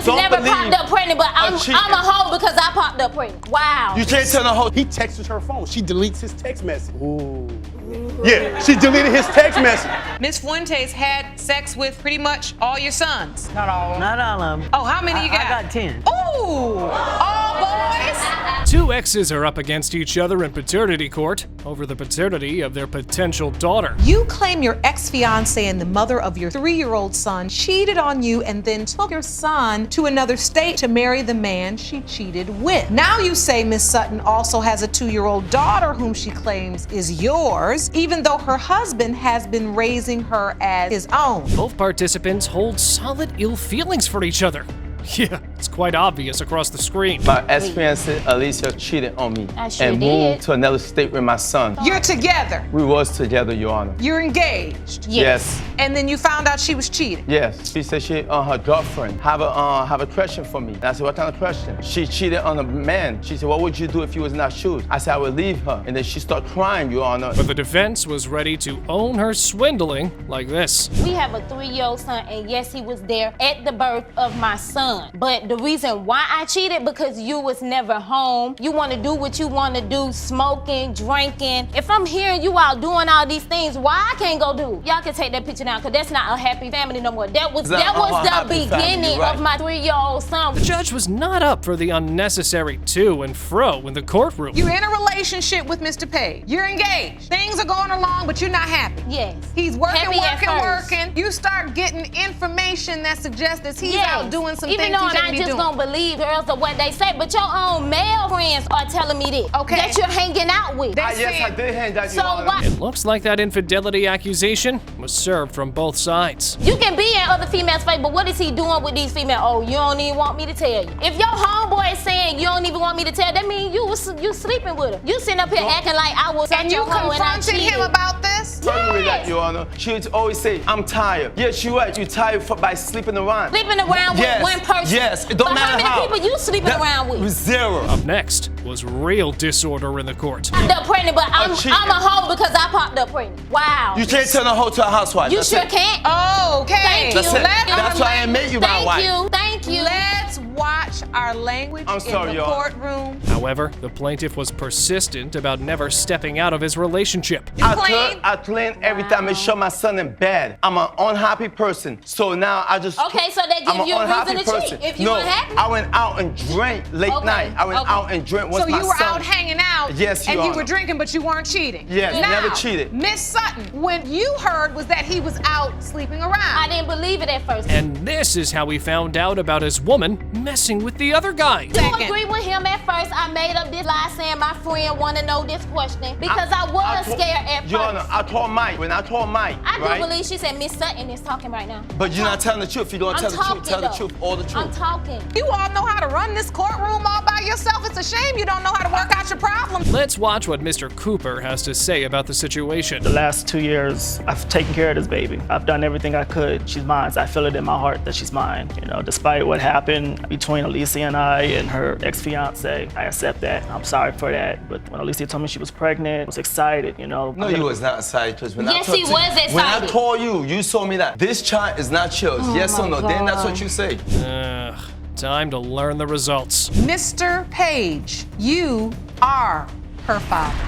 has never popped up pregnant, but I'm a hoe because I popped up pregnant. Wow. You can't tell the hoe. He texts her phone. She deletes his text message. Ooh. Yeah, she deleted his text message. Miss Fuentes had sex with pretty much all your sons. Not all. Not all of them. Oh, how many you got? I got 10. Ooh, all boys? Two exes are up against each other in paternity court over the paternity of their potential daughter. You claim your ex-fiance and the mother of your 3-year-old son cheated on you and then took your son to another state to marry the man she cheated with. Now you say Miss Sutton also has a 2-year-old daughter whom she claims is yours, even though her husband has been raising her as his own. Both participants hold solid ill feelings for each other. Yeah, it's quite obvious across the screen. My ex-fiancée Alicia cheated on me and moved to another state with my son. You're together? We was together, Your Honor. You're engaged? Yes. And then you found out she was cheating? Yes. She said her girlfriend have a question for me. And I said, what kind of question? She cheated on a man. She said, what would you do if you was in our shoes? I said, I would leave her. And then she started crying, Your Honor. But the defense was ready to own her swindling like this. We have a 3-year-old son, and yes, he was there at the birth of my son. But the reason why I cheated, because you was never home. You want to do what you want to do, smoking, drinking. If I'm hearing you out doing all these things, why I can't go do? Y'all can take that picture down, because that's not a happy family no more. That was the beginning of my 3-year-old son. The judge was not up for the unnecessary to and fro in the courtroom. You're in a relationship with Mr. Page. You're engaged. Things are going along, but you're not happy. Yes. He's working. You start getting information that suggests that he's out doing some things he shouldn't be doing. Even though I'm not just gonna believe girls or what they say, but your own male friends are telling me this. Okay. That you're hanging out with. Yes, I did hang out. So what? It looks like that infidelity accusation was served from both sides. You can be in other females' face, but what is he doing with these females? Oh, you don't even want me to tell you. If your homeboy is saying you don't even want me to tell, that means you sleeping with him. You sitting up here acting like I was. And you confronted him about this? That, Your Honor. She would always say, I'm tired. Yes, you're right. You're tired by sleeping around. Sleeping around with one person. Yes, it don't matter how many people you sleeping around with? 0. Up next was real disorder in the court. I popped up pregnant, but I'm a hoe because I popped up pregnant. Wow. You can't turn a hoe to a housewife. You sure can't. Oh, okay. Thank you. That's why I made you my wife. Thank you. Let's watch our language in the courtroom. However, the plaintiff was persistent about never stepping out of his relationship. I clean every time I show my son in bed. I'm an unhappy person, so now I just. Okay, so they give you a reason to cheat if you unhappy. I went out and drank late night. I went out and drank with my son. So you were out hanging out. Yes, and you were drinking, but you weren't cheating. Yes, now, never cheated. Miss Sutton, when you heard was that he was out sleeping around. I didn't believe it at first. And this is how we found out about his woman messing with the other guy. To agree with him at first, I made up this lie saying my friend want to know this question because I was scared at first. Your Honor, I told Mike. When I told Mike, I do believe she said Miss Sutton is talking right now. But you're not telling the truth. You're gonna tell the truth. Tell the truth, all the truth. I'm talking. You all know how to run this courtroom all by yourself. It's a shame you don't know how to work out your problems. Let's watch what Mr. Cooper has to say about the situation. The last 2 years, I've taken care of this baby. I've done everything I could. She's mine. I feel it in my heart that she's mine. You know, despite what happened between Alicia and I and her ex-fiance, I accept that. I'm sorry for that. But when Alicia told me she was pregnant, I was excited, you know. No, you was not excited, because when yes, he was excited. When I told you, you told me that this child is not yours. Yes or no? God. Then that's what you say. Time to learn the results. Mr. Page, you are her father.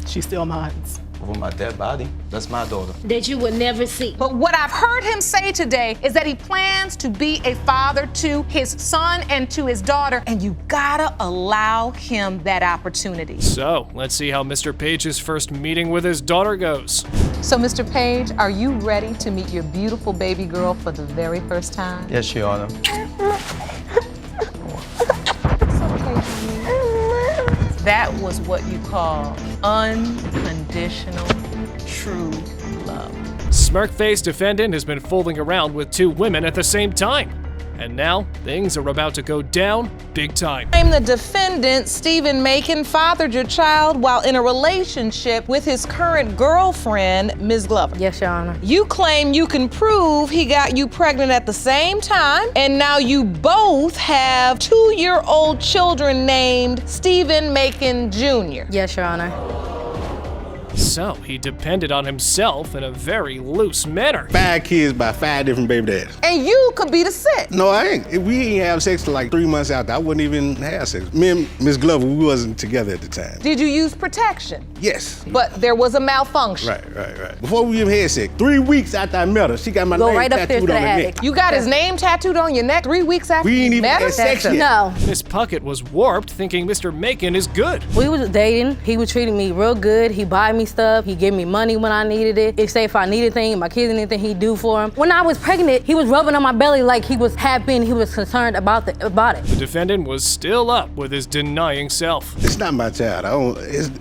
She's still mine. Over my dead body, that's my daughter. That you would never see. But what I've heard him say today is that he plans to be a father to his son and to his daughter, and you gotta allow him that opportunity. So, let's see how Mr. Page's first meeting with his daughter goes. So, Mr. Page, are you ready to meet your beautiful baby girl for the very first time? Yes, Your Honor. That was what you call unconditional, true love. Smirk-faced defendant has been fooling around with 2 women at the same time. And now, things are about to go down big time. I'm the defendant, Stephen Macon, fathered your child while in a relationship with his current girlfriend, Ms. Glover. Yes, Your Honor. You claim you can prove he got you pregnant at the same time, and now you both have 2-year-old children named Stephen Macon Jr. Yes, Your Honor. So he depended on himself in a very loose manner. 5 kids by 5 different baby daddies. And you could be the 6th. No, I ain't. If we ain't have sex till like 3 months after, I wouldn't even have sex. Me and Miss Glover, we wasn't together at the time. Did you use protection? Yes. But there was a malfunction. Right. Before we even had sex, 3 weeks after I met her, she got my name right upstairs tattooed to on the her attic. neck. You got his name tattooed on your neck 3 weeks after We ain't you even met had him? sex yet. No. Miss Puckett was warped, thinking Mr. Macon is good. We was dating. He was treating me real good. He buy me stuff. He give me money when I needed it. If I needed anything, my kids anything, he'd do for them. When I was pregnant, he was rubbing on my belly like he was happy and he was concerned about it. The defendant was still up with his denying self. It's not my child.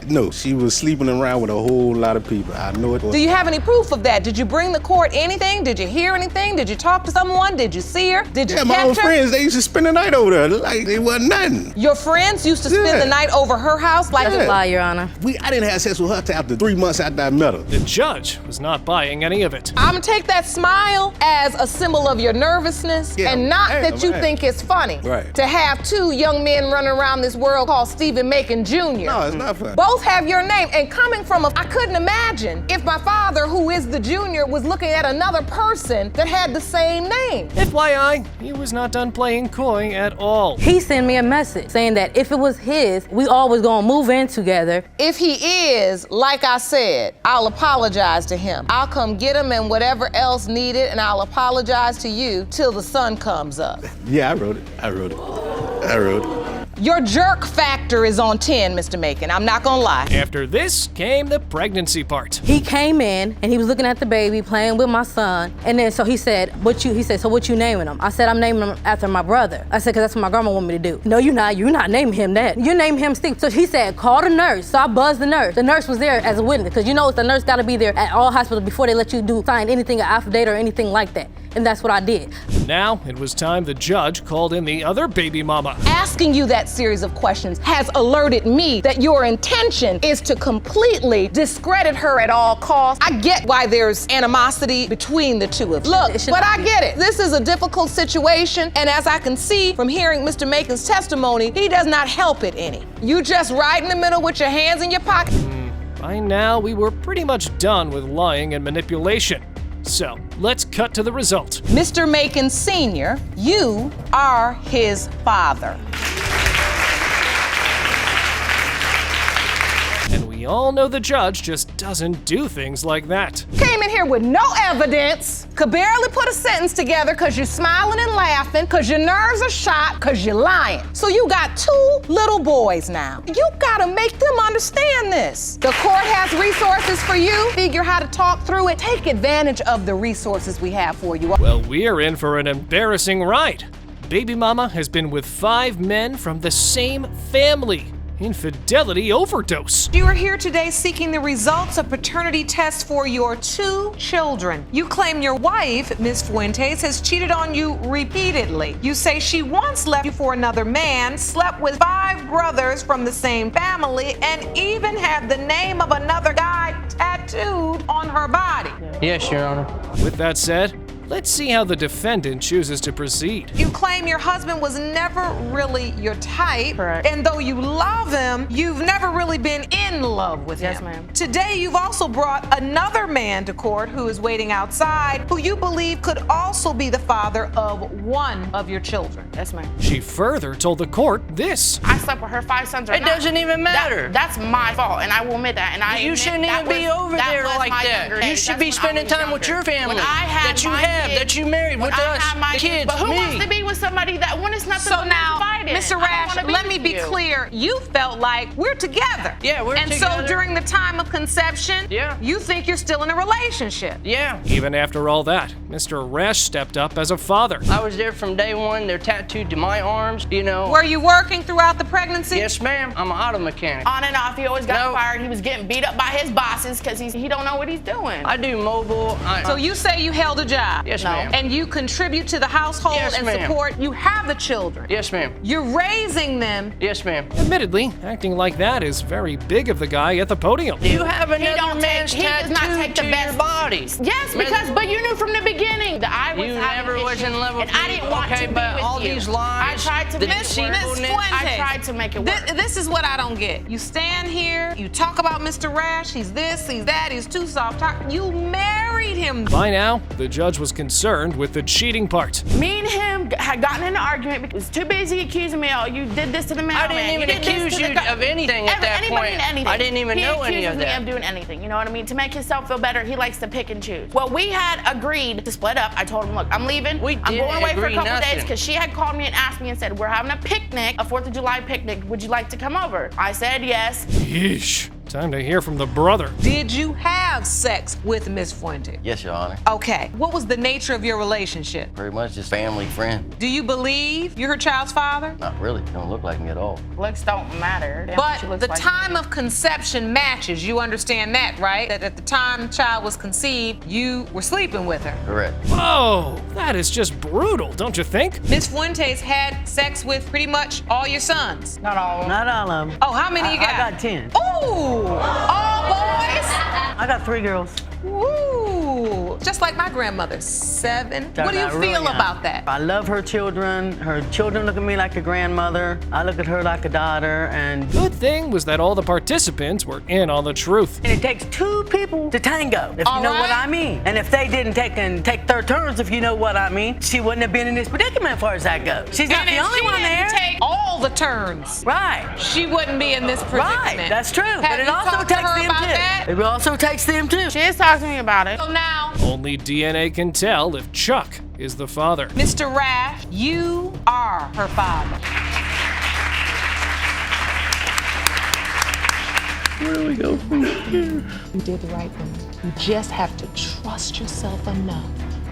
No, she was sleeping around with a whole lot of people. I know it was. Do you have any proof of that? Did you bring the court anything? Did you hear anything? Did you talk to someone? Did you see her? Did you Yeah, my catch old her? friends, they used to spend the night over there like it wasn't nothing. Your friends used to spend Yeah. the night over her house like That's a lie, Your Honor. I didn't have sex with her till after 3 months after I met her. The judge was not buying any of it. I'm gonna take that smile as a symbol of your nervousness and not right, that you right. think it's funny Right. to have 2 young men running around this world called Stephen Macon Jr. No, it's not funny. Both have your name, and coming from I couldn't imagine if my father, who is the junior, was looking at another person that had the same name. FYI, he was not done playing coy at all. He sent me a message saying that if it was his, we always gonna move in together. If he is, like I said, I'll apologize to him. I'll come get him and whatever else needed, and I'll apologize to you till the sun comes up. Yeah, I wrote it. Your jerk factor is on 10, Mr. Macon. I'm not gonna lie. After this came the pregnancy part. He came in and he was looking at the baby, playing with my son. And then so he said, so what you naming him? I said, I'm naming him after my brother. I said, 'cause that's what my grandma want me to do. No, you're not naming him that. You name him Steve. So he said, call the nurse. So I buzzed the nurse. The nurse was there as a witness, because the nurse gotta be there at all hospitals before they let you sign anything, an affidavit or anything like that. And that's what I did. Now it was time the judge called in the other baby mama. Asking you that series of questions has alerted me that your intention is to completely discredit her at all costs. I get why there's animosity between the two of you. Look, but I get it. This is a difficult situation, and as I can see from hearing Mr. Macon's testimony, he does not help it any. You just right in the middle with your hands in your pocket. By now, we were pretty much done with lying and manipulation. So, let's cut to the result. Mr. Macon Sr., you are his father. And we all know the judge just doesn't do things like that. Came in here with no evidence, could barely put a sentence together because you're smiling and laughing, because your nerves are shot, because you're lying. So you got 2 little boys now. You gotta make them understand this. The court has resources for you. Figure how to talk through it. Take advantage of the resources we have for you. Well, we're in for an embarrassing ride. Baby mama has been with 5 men from the same family. Infidelity overdose. You are here today seeking the results of paternity tests for your 2 children. You claim your wife, Ms. Fuentes, has cheated on you repeatedly. You say she once left you for another man, slept with 5 brothers from the same family, and even had the name of another guy tattooed on her body. Yes, Your Honor. With that said, let's see how the defendant chooses to proceed. You claim your husband was never really your type. Correct. And though you love him, you've never really been in love with him. Yes, ma'am. Today, you've also brought another man to court who is waiting outside, who you believe could also be the father of one of your children. Yes, ma'am. She further told the court this. I slept with her 5 sons or It not. doesn't even matter. That's my fault, and I will admit that. And I You admit shouldn't that even be was- over there was like my that. younger You days. should That's be when I spending was time with your younger. family When I had that you my have, kids, that you married when with I us, had my the kids, but who me. wants to be with somebody that when it's nothing So but now, fighting? Mr. I don't Rash, wanna let me with be you. clear. You felt like we're together. Yeah, we're and together. so during the time of conception, Yeah. you think you're still in a relationship. Yeah. Even after all that, Mr. Rash stepped up as a father. I was there from day one. They're tattooed to my arms, Were you working throughout the pregnancy? Yes, ma'am. I'm an auto mechanic. On and off, he always got No. fired. He was getting beat up by his bosses because he don't know what he's doing. I do mobile. So you say you held a job? Yes, No. ma'am. And you contribute to the household Yes, and ma'am. support. You have the children. Yes, ma'am. You're raising them. Yes, ma'am. Admittedly, acting like that is very big of the guy at the podium. You have another don't man's he does not take the to best your body. Yes, because but you knew from the beginning that I was You having never was issues, in love with and I me. didn't want Okay, to be but with all you. these lies, I tried to the make it work. deceitfulness. I tried to make it work. This is what I don't get. You stand here, you talk about Mr. Rash, he's this, he's that, he's too soft. You married him. By now, the judge was concerned with the cheating part. Me and him had gotten in an argument because he was too busy accusing me. Oh, you did this to the mailman. I didn't even did this accuse to the you guy." of anything at that Anybody point. in anything. I didn't even know any of He accuses me that. of doing anything. You know what I mean? To make himself feel better, he likes to pick and choose. Well, we had agreed to split up. I told him, look, I'm leaving. We I'm didn't going away for a agree couple days nothing. because she had called me and asked me and said, we're having a picnic, a 4th of July picnic. Would you like to come over? I said yes. Yeesh. Time to hear from the brother. Did you have sex with Miss Fuente? Yes, Your Honor. Okay. What was the nature of your relationship? Pretty much just family, friend. Do you believe you're her child's father? Not really. Don't look like me at all. Looks don't matter. Damn what she But looks the like. time of conception matches. You understand that, right? That at the time the child was conceived, you were sleeping with her. Correct. Whoa, that is just brutal, don't you think? Miss Fuentes had sex with pretty much all your sons. Not all. Not all of them. Oh, how many you got? I got 10. Ooh, all boys? I got 3 girls. Ooh, just like my grandmother, 7. What do you Started out feel real young. about that? I love her children. Her children look at me like a grandmother. I look at her like a daughter. And Good thing was that all the participants were in on the truth. it takes 2 people to tango, if All you know what right. I mean. And if they didn't take their turns, if you know what I mean, she wouldn't have been in this predicament as far as that goes. She's not And the if only she one didn't there. take all the turns, Right. she wouldn't be in this predicament. Right, that's true. Have But it you also talked to takes her them about too. that? It also takes them too. She is talking to me about it. So now, Only DNA can tell if Chuck is the father. Mr. Rash, you are her father. Where do we go from here? You did the right thing. You just have to trust yourself enough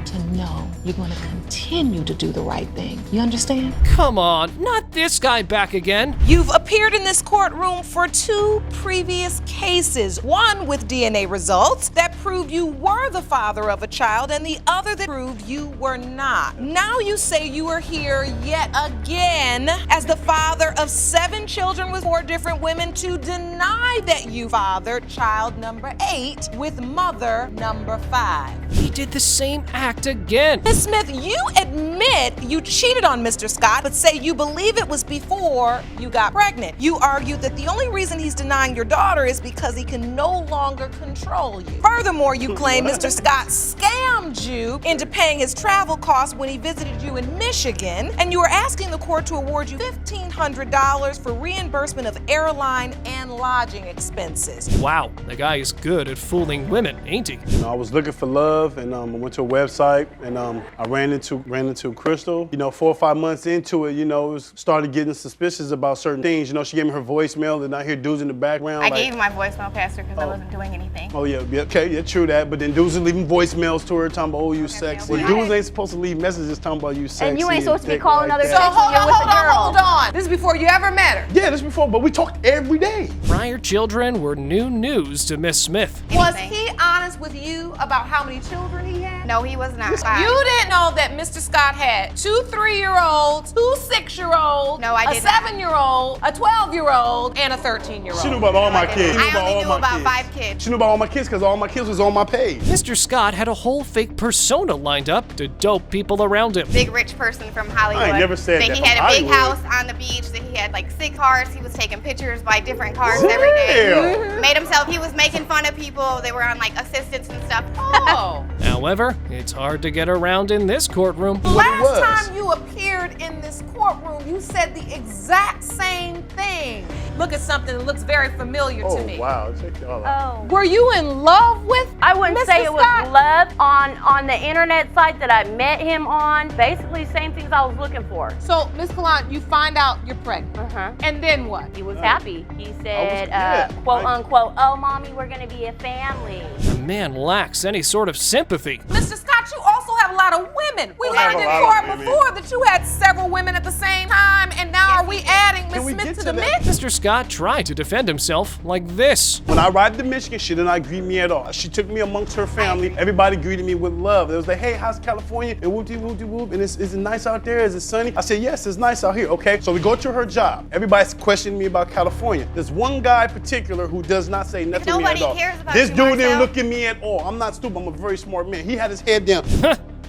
to know you're going to continue to do the right thing. You understand? Come on, not this guy back again. You've appeared in this courtroom for 2 previous cases. One with DNA results that proved you were the father of a child, and the other that proved you were not. Now you say you are here yet again as the father of 7 children with 4 different women to deny that you fathered child number 8 with mother number 5. He did the same act again. Ms. Smith, you admit you cheated on Mr. Scott, but say you believe it was before you got pregnant. You argue that the only reason he's denying your daughter is because he can no longer control you. Furthermore, you claim Mr. Scott scammed you into paying his travel costs when he visited you in Michigan, and you are asking the court to award you $1,500 for reimbursement of airline and lodging expenses. Wow, the guy is good at fooling women, ain't he? You know, I was looking for love, and I went to a website, and I ran into Crystal. You know, 4 or 5 months into it, you know, started getting suspicious about certain things. You know, she gave me her voicemail, and I hear dudes in the background. I like, gave you my voicemail, Pastor, because I wasn't doing anything. Oh yeah, okay, yeah, true that. But then dudes are leaving voicemails to her, talking about, oh, you sexy. yeah. Dudes ain't supposed to leave messages talking about you sexy. And you ain't supposed to be thick calling like other that. chicks when you're with a girl. Hold on. This is before you ever met her. Yeah, this before, but we talked every day. Prior children were new news to Miss Smith. Was he honest with you about how many children he had? No, he was not. You didn't know that Mr. Scott had 2 3-year-olds, 2 6-year-olds, No, I a did not. 7-year-old, a 12-year-old, and a 13-year-old. She knew about all my kids. She knew I about only all knew my about kids. 5 kids. She knew about all my kids because all my kids was on my page. Mr. Scott had a whole fake persona lined up to dope people around him. Big rich person from Hollywood. I ain't never said that he from had a big Hollywood. house on the beach. That he had like 6 cars. He was taking pictures by different cars every day. Damn. Made himself. He was making fun of people. They were on like assistants and stuff. Oh. However, it's hard to get around in this courtroom. Last was. time you appeared in this courtroom, you said the exact same thing. Look at something that looks very familiar to Oh me. wow, check y'all out. Oh. Were you in love with I wouldn't Mr. say it was Scott? love on the internet site that I met him on. Basically, same things I was looking for. So, Miss Kalan, you find out you're pregnant. Uh-huh. And then what? He was happy. He said, yeah. quote unquote, oh, mommy, we're going to be a family. The man lacks any sort of sympathy. Mr. Scott, you also have a lot of women women. We Oh, learned have in a lot court of women. before that you had several women at the same time, and now are we adding Can we Miss Smith get to to the that? mix? Mr. Scott tried to defend himself like this. When I arrived to Michigan, she did not greet me at all. She took me amongst her family. Everybody greeted me with love. It was like, hey, how's California? And whoop-de-whoop-de-whoop. And is it nice out there? Is it sunny? I said, yes, it's nice out here. Okay, so we go to her job. Everybody's questioning me about California. There's one guy in particular who does not say nothing to me at all. Nobody cares about This you, dude didn't Marcel. look at me at all. I'm not stupid. I'm a very smart man. He had his head down.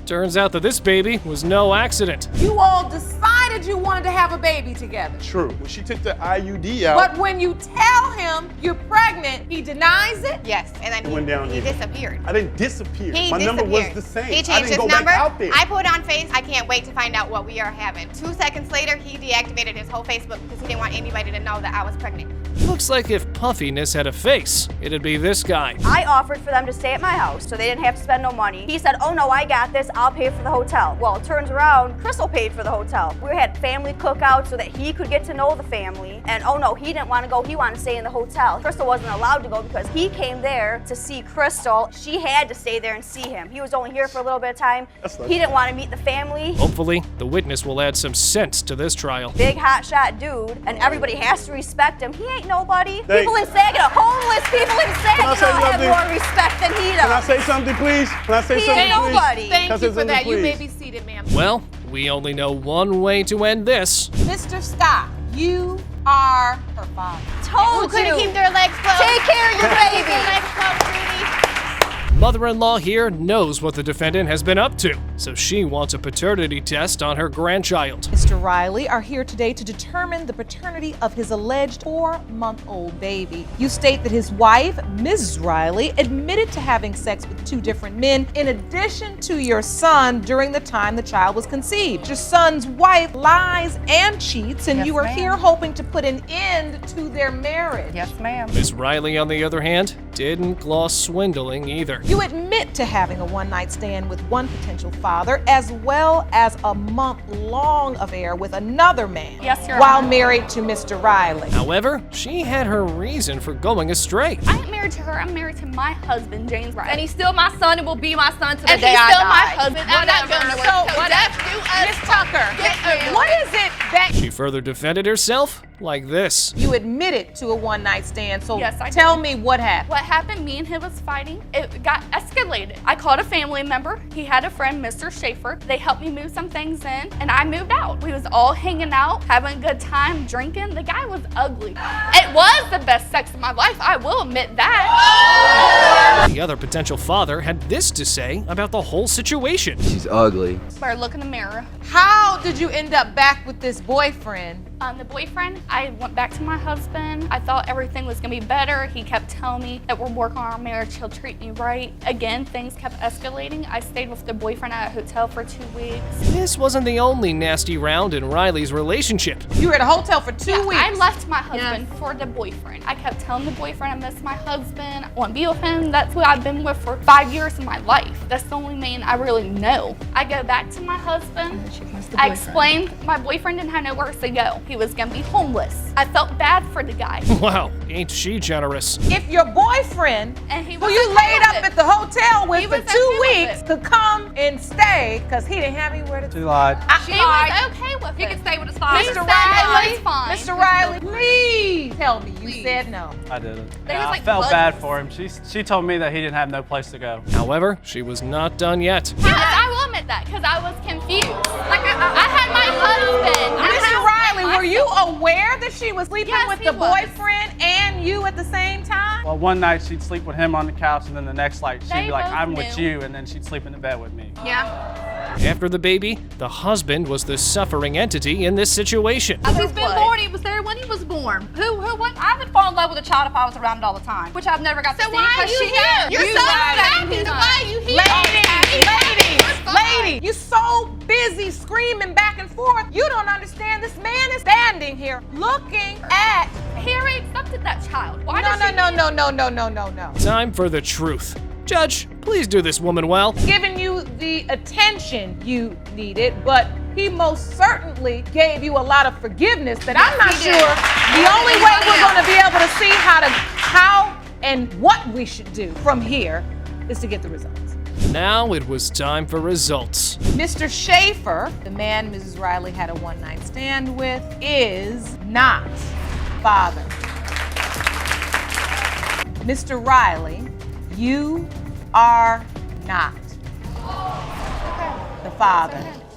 Turns out that this baby was no accident. You all decided you wanted to have a baby together. True. When she took the IUD out, But when you tell him you're pregnant, he denies it? Yes, and then it went down he here. disappeared. I didn't disappear. He My number was disappeared. the same. He changed I didn't his go number. back out there. I put on face. I can't wait to find out what we are having. 2 seconds later, he deactivated his whole Facebook because he didn't want anybody to know that I was pregnant. Looks like if puffiness had a face, it'd be this guy. I offered for them to stay at my house so they didn't have to spend no money. He said, oh no, I got this, I'll pay for the hotel. Well, it turns around, Crystal paid for the hotel. We had family cookouts so that he could get to know the family. And oh no, he didn't want to go, he wanted to stay in the hotel. Crystal wasn't allowed to go because he came there to see Crystal. She had to stay there and see him. He was only here for a little bit of time. He didn't want to meet the family. Hopefully, the witness will add some sense to this trial. Big hotshot dude, and everybody has to respect him. He ain't nobody. Thanks. People in Saginaw, homeless people in Saginaw say have something? more respect than he does. Can I say something, please? Can I say He something, ain't please? nobody. Can I Thank say you for something, that. You may please? be seated, ma'am. Well, we only know one way to end this. Mr. Scott, you are her father. Told Who couldn't you. keep their legs closed? Take care of your Keep their baby. legs closed, Rudy. Mother-in-law here knows what the defendant has been up to, so she wants a paternity test on her grandchild. Mr. Riley are here today to determine the paternity of his alleged 4-month-old baby. You state that his wife, Mrs. Riley, admitted to having sex with 2 different men in addition to your son during the time the child was conceived. Your son's wife lies and cheats, and Yes, you are ma'am. here hoping to put an end to their marriage. Yes, ma'am. Miss Riley, on the other hand, didn't gloss swindling either. You admit to having a one-night stand with one potential father, as well as a month-long affair with another man. Yes, Your while Honor. married to Mr. Riley. However, she had her reason for going astray. I ain't married to her. I'm married to my husband, James Riley. And he's still my son and will be my son to the And day he's I still die. my husband. I'm not Whatever. going to So, whatever. Miss Tucker, Get what is it that She further defended herself like this. you admitted to a one-night stand? So Yes, I tell did. me what happened. What happened, me and him was fighting. It got escalated. I called a family member. He had a friend, Mr. Schaefer. They helped me move some things in, and I moved out. We was all hanging out, having a good time, drinking. The guy was ugly. It was the best sex of my life, I will admit that. The other potential father had this to say about the whole situation. She's ugly. Better look in the mirror. How did you end up back with this boyfriend? The boyfriend, I went back to my husband. I thought everything was gonna be better. He kept telling me that we're working on our marriage, he'll treat me right. Again, things kept escalating. I stayed with the boyfriend at a hotel for 2 weeks. This wasn't the only nasty round in Riley's relationship. You were at a hotel for 2 weeks. I left my husband for the boyfriend. I kept telling the boyfriend I miss my husband. I want to be with him. That's who I've been with for 5 years of my life. That's the only man I really know. I go back to my husband. I explained my boyfriend didn't have nowhere to go. He was gonna be homeless. I felt bad for the guy. Wow, ain't she generous? If your boyfriend, And he who was you okay laid with up it. at the hotel with He for was 2 okay with weeks, it. could come and stay because he didn't have anywhere to She lied. He was okay with He it. can stay with his He father. said Mr. it Riley, was fine. Mr. Riley, please tell me you said no. I didn't. They was Yeah, I like felt blood- bad for him. She told me that he didn't have no place to go. However, she was not done yet. Yes, I will admit that because I was confused. Like I had my husband. Mr. Riley, were you aware that she was sleeping Yes, with he the was. boyfriend and you at the same time? Well, one night she'd sleep with him on the couch, and then the next night she'd They be like, both I'm with knew. you, and then she'd sleep in the bed with me. Yeah. After the baby, the husband was the suffering entity in this situation. Because he's been born, he was there when he was born. Who what? I would fall in love with a child if I was around it all the time, which I've never got to see. why are 'cause you she here? knows. You're You so lied. distracted. Why are you here? Lady, you so busy screaming back and forth, you don't understand. This man is standing here looking at. He already accepted that child. Why No, does she no. Time for the truth. Judge, please do this woman well. Giving you the attention you needed, but he most certainly gave you a lot of forgiveness that I'm not He sure did. the only way we're going to be able to see how and what we should do from here is to get the results. Now it was time for results. Mr. Schaefer, the man Mrs. Riley had a one-night stand with, is not father. Mr. Riley, you are not the father.